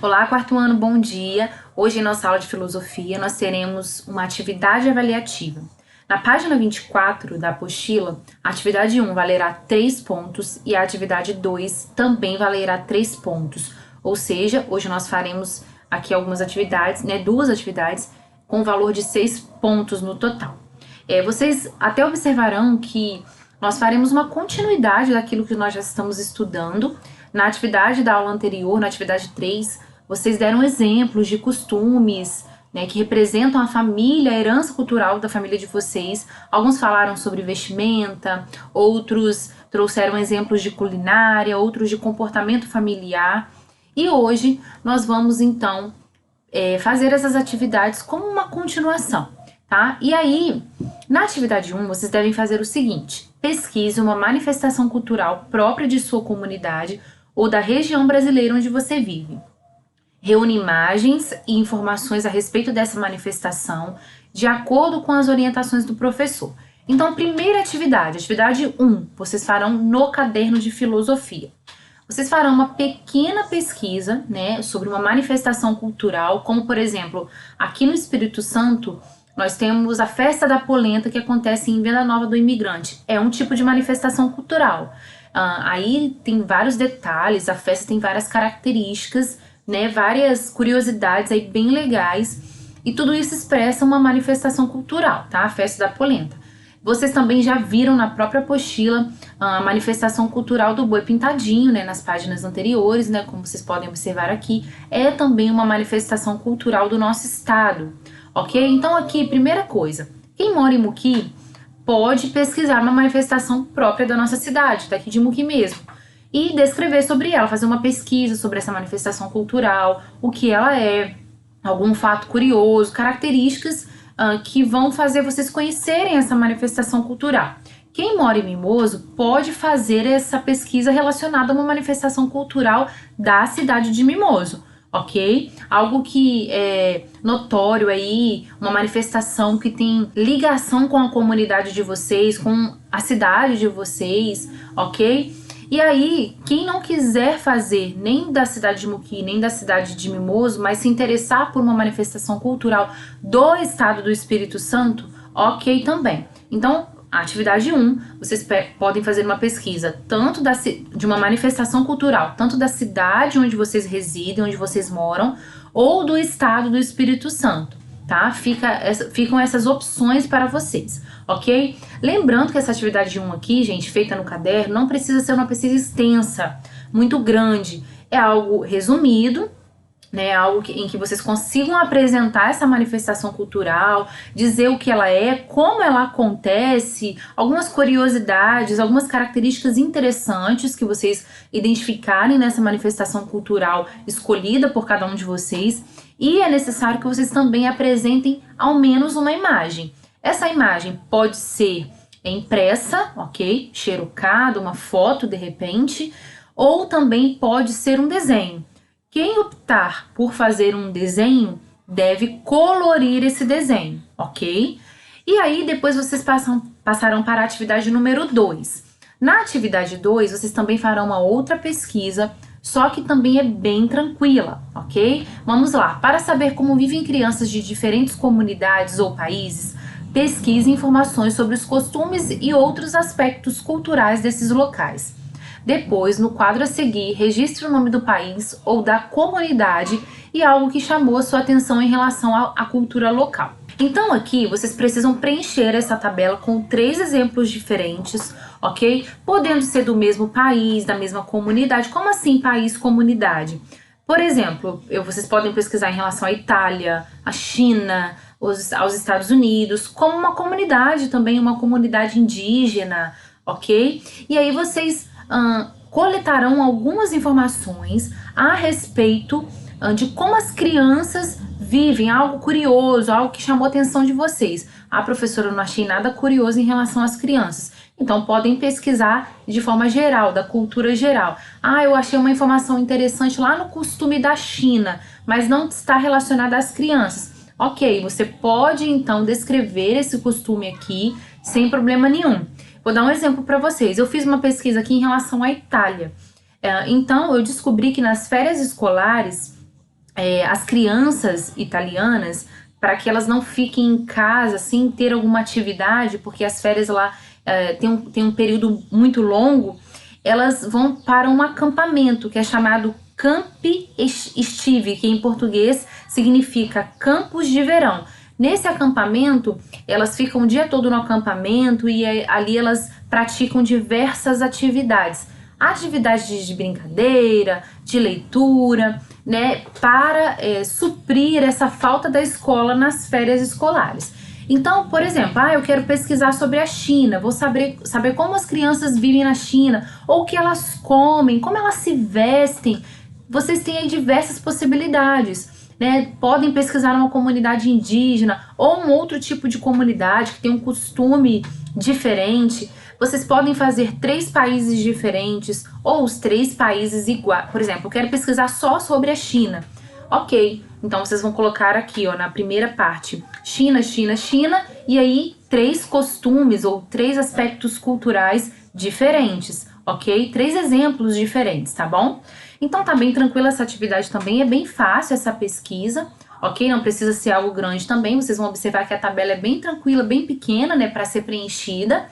Olá, quarto ano, bom dia! Hoje, em nossa aula de filosofia, nós teremos uma atividade avaliativa. Na página 24 da apostila, a atividade 1 valerá 3 pontos e a atividade 2 também valerá 3 pontos. Ou seja, hoje nós faremos aqui algumas atividades, duas atividades, com valor de 6 pontos no total. Vocês até observarão que nós faremos uma continuidade daquilo que nós já estamos estudando. Na atividade da aula anterior, na atividade 3, vocês deram exemplos de costumes, que representam a família, a herança cultural da família de vocês. Alguns falaram sobre vestimenta, outros trouxeram exemplos de culinária, outros de comportamento familiar. E hoje nós vamos então fazer essas atividades como uma continuação, tá? E aí, na atividade 1, vocês devem fazer o seguinte: pesquise uma manifestação cultural própria de sua comunidade ou da região brasileira onde você vive. Reúne imagens e informações a respeito dessa manifestação de acordo com as orientações do professor. Então, primeira atividade 1, vocês farão no caderno de filosofia. Vocês farão uma pequena pesquisa, sobre uma manifestação cultural, como por exemplo, aqui no Espírito Santo, nós temos a Festa da Polenta, que acontece em Venda Nova do Imigrante. É um tipo de manifestação cultural. Aí tem vários detalhes, a festa tem várias características, várias curiosidades aí bem legais. E tudo isso expressa uma manifestação cultural, tá? A Festa da Polenta. Vocês também já viram na própria apostila a manifestação cultural do Boi Pintadinho, nas páginas anteriores, como vocês podem observar aqui. É também uma manifestação cultural do nosso estado. Ok? Então aqui, primeira coisa, quem mora em Muqui pode pesquisar uma manifestação própria da nossa cidade, daqui de Muqui mesmo, e descrever sobre ela, fazer uma pesquisa sobre essa manifestação cultural, o que ela é, algum fato curioso, características que vão fazer vocês conhecerem essa manifestação cultural. Quem mora em Mimoso pode fazer essa pesquisa relacionada a uma manifestação cultural da cidade de Mimoso. Ok? Algo que é notório aí, uma manifestação que tem ligação com a comunidade de vocês, com a cidade de vocês, ok? E aí, quem não quiser fazer nem da cidade de Muqui, nem da cidade de Mimoso, mas se interessar por uma manifestação cultural do estado do Espírito Santo, ok também. Então, a atividade 1, vocês podem fazer uma pesquisa tanto de uma manifestação cultural, tanto da cidade onde vocês residem, onde vocês moram, ou do estado do Espírito Santo, tá? Ficam essas opções para vocês, ok? Lembrando que essa atividade 1 aqui, gente, feita no caderno, não precisa ser uma pesquisa extensa, muito grande. É algo resumido, algo em que vocês consigam apresentar essa manifestação cultural, dizer o que ela é, como ela acontece, algumas curiosidades, algumas características interessantes que vocês identificarem nessa manifestação cultural escolhida por cada um de vocês. E é necessário que vocês também apresentem ao menos uma imagem. Essa imagem pode ser impressa, ok? Xerocada, uma foto de repente, ou também pode ser um desenho. Quem optar por fazer um desenho deve colorir esse desenho, ok? E aí depois vocês passarão para a atividade número 2. Na atividade 2, vocês também farão uma outra pesquisa, só que também é bem tranquila, ok? Vamos lá. Para saber como vivem crianças de diferentes comunidades ou países, pesquise informações sobre os costumes e outros aspectos culturais desses locais. Depois, no quadro a seguir, registre o nome do país ou da comunidade e algo que chamou a sua atenção em relação à cultura local. Então aqui vocês precisam preencher essa tabela com 3 exemplos diferentes, ok? Podendo ser do mesmo país, da mesma comunidade. Como assim país, comunidade? Por exemplo, vocês podem pesquisar em relação à Itália, à China, aos Estados Unidos, como uma comunidade também, uma comunidade indígena, ok? E aí vocês coletarão algumas informações a respeito de como as crianças vivem, algo curioso, algo que chamou a atenção de vocês. Professora, eu não achei nada curioso em relação às crianças. Então podem pesquisar de forma geral, da cultura geral. Eu achei uma informação interessante lá no costume da China, mas não está relacionada às crianças. Ok, você pode então descrever esse costume aqui sem problema nenhum. Vou dar um exemplo para vocês. Eu fiz uma pesquisa aqui em relação à Itália. Então, eu descobri que nas férias escolares, as crianças italianas, para que elas não fiquem em casa sem ter alguma atividade, porque as férias lá tem um período muito longo, elas vão para um acampamento que é chamado Camp Estive, que em português significa campos de verão. Nesse acampamento, elas ficam o dia todo no acampamento e ali elas praticam diversas atividades. Atividades de brincadeira, de leitura, né, para suprir essa falta da escola nas férias escolares. Então, por exemplo, eu quero pesquisar sobre a China, vou saber como as crianças vivem na China, ou o que elas comem, como elas se vestem. Vocês têm aí diversas possibilidades, né? Podem pesquisar numa comunidade indígena ou um outro tipo de comunidade que tem um costume diferente. Vocês podem fazer 3 países diferentes ou os 3 países iguais. Por exemplo, eu quero pesquisar só sobre a China. Ok, então vocês vão colocar aqui, ó, na primeira parte, China, China, China, e aí 3 costumes ou 3 aspectos culturais diferentes, ok? 3 exemplos diferentes, tá bom? Então tá bem tranquila essa atividade também, é bem fácil essa pesquisa, ok? Não precisa ser algo grande também, vocês vão observar que a tabela é bem tranquila, bem pequena, né, para ser preenchida.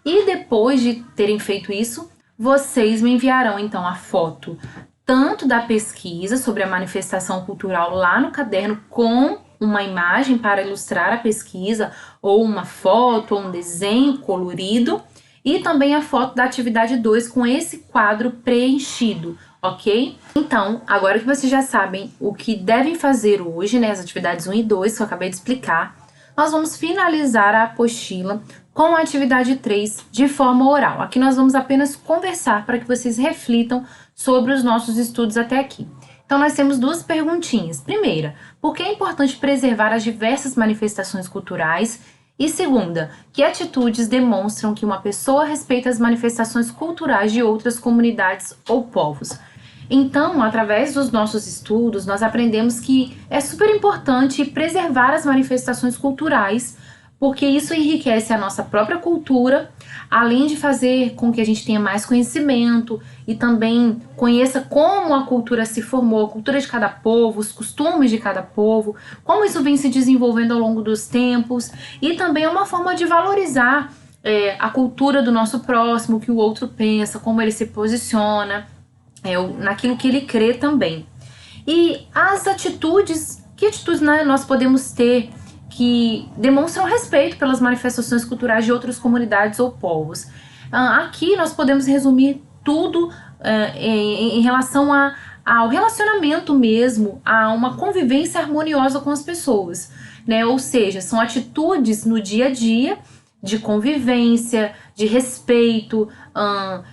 E depois de terem feito isso, vocês me enviarão então a foto tanto da pesquisa sobre a manifestação cultural lá no caderno com uma imagem para ilustrar a pesquisa, ou uma foto, ou um desenho colorido, e também a foto da atividade 2 com esse quadro preenchido, ok? Então, agora que vocês já sabem o que devem fazer hoje, né, as atividades 1 e 2 que eu acabei de explicar, nós vamos finalizar a apostila com a atividade 3 de forma oral. Aqui nós vamos apenas conversar para que vocês reflitam sobre os nossos estudos até aqui. Então nós temos 2 perguntinhas. Primeira, por que é importante preservar as diversas manifestações culturais? E segunda, que atitudes demonstram que uma pessoa respeita as manifestações culturais de outras comunidades ou povos? Então, através dos nossos estudos, nós aprendemos que é super importante preservar as manifestações culturais, porque isso enriquece a nossa própria cultura, além de fazer com que a gente tenha mais conhecimento e também conheça como a cultura se formou, a cultura de cada povo, os costumes de cada povo, como isso vem se desenvolvendo ao longo dos tempos, e também é uma forma de valorizar a cultura do nosso próximo, o que o outro pensa, como ele se posiciona, naquilo que ele crê também. E as atitudes, que atitudes, né, nós podemos ter que demonstram respeito pelas manifestações culturais de outras comunidades ou povos? Aqui nós podemos resumir tudo em relação ao relacionamento mesmo, a uma convivência harmoniosa com as pessoas, né? Ou seja, são atitudes no dia a dia de convivência, de respeito,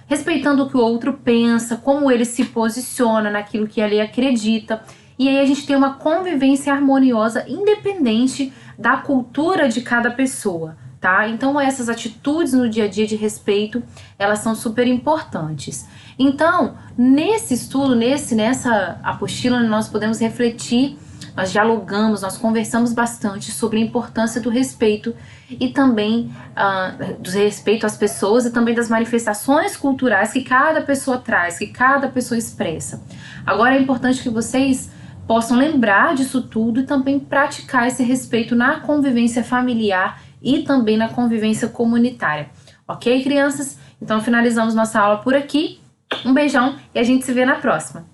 respeitando o que o outro pensa, como ele se posiciona naquilo que ele acredita. E aí a gente tem uma convivência harmoniosa independente da cultura de cada pessoa, tá? Então essas atitudes no dia a dia de respeito, elas são super importantes. Então, nesse estudo, nessa apostila, nós podemos refletir, nós dialogamos, nós conversamos bastante sobre a importância do respeito e também do respeito às pessoas e também das manifestações culturais que cada pessoa traz, que cada pessoa expressa. Agora é importante que vocês possam lembrar disso tudo e também praticar esse respeito na convivência familiar e também na convivência comunitária. Ok, crianças? Então finalizamos nossa aula por aqui. Um beijão e a gente se vê na próxima.